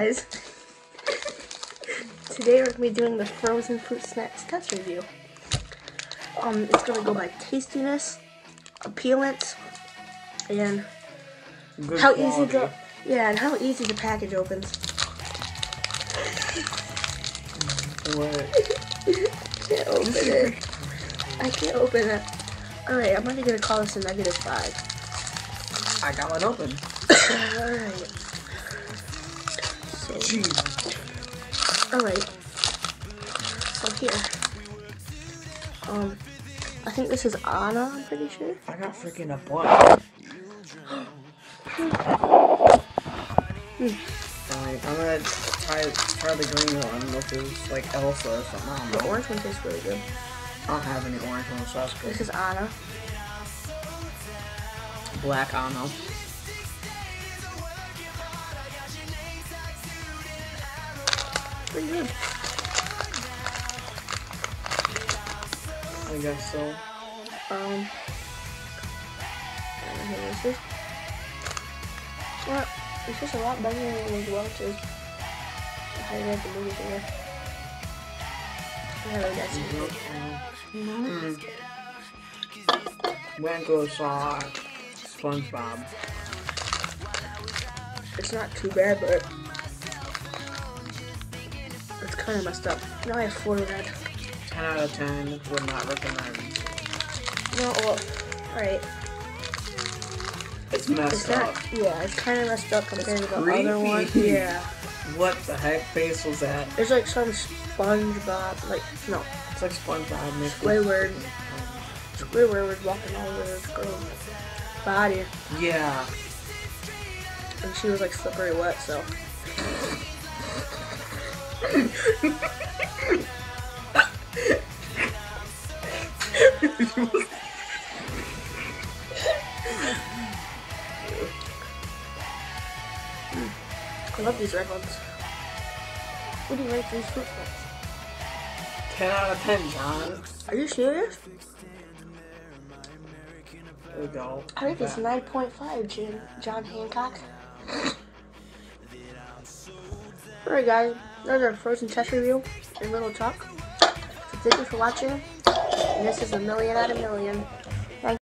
guys. Today we're going to be doing the frozen fruit snacks test review. It's going to go by tastiness, appearance, and good how quality. how easy the package opens. What? Can't open it. I can't open it. Alright, I'm only going to call this a -5. I got one open. Alright. So, Jeez. alright. So here. I think this is Anna, I'm pretty sure. I got freaking a butt. Fine, I'm gonna try the green one, which is like Elsa or something. I don't know. The orange one tastes really good. I don't have any orange ones, so that's good. This is Anna. Black Anna. Pretty good. I guess so. And here this is. Well, it's just a lot better than it was Welch's. I highly recommend it here. Yeah, that's it. Wanko saw SpongeBob. It's not too bad, but it's kind of messed up. Now I have 4 red. 10 out of 10 would not recommend. No, well, alright. It's messed up. Yeah, it's kind of messed up compared to the creepy. other one. Yeah. What the heck face was that? There's like some SpongeBob, like, no, It's like SpongeBob mixed Squidward. Squidward was walking all over this girl's body, Yeah. and she was like slippery wet, so. I love these red ones. What do you rate these fruit snacks? 10 out of 10, John. Are you serious? There we go. I think it's 9.5, John Hancock. Alright guys, there's our frozen test review and little talk. So thank you for watching. And this is 1,000,000 out of 1,000,000.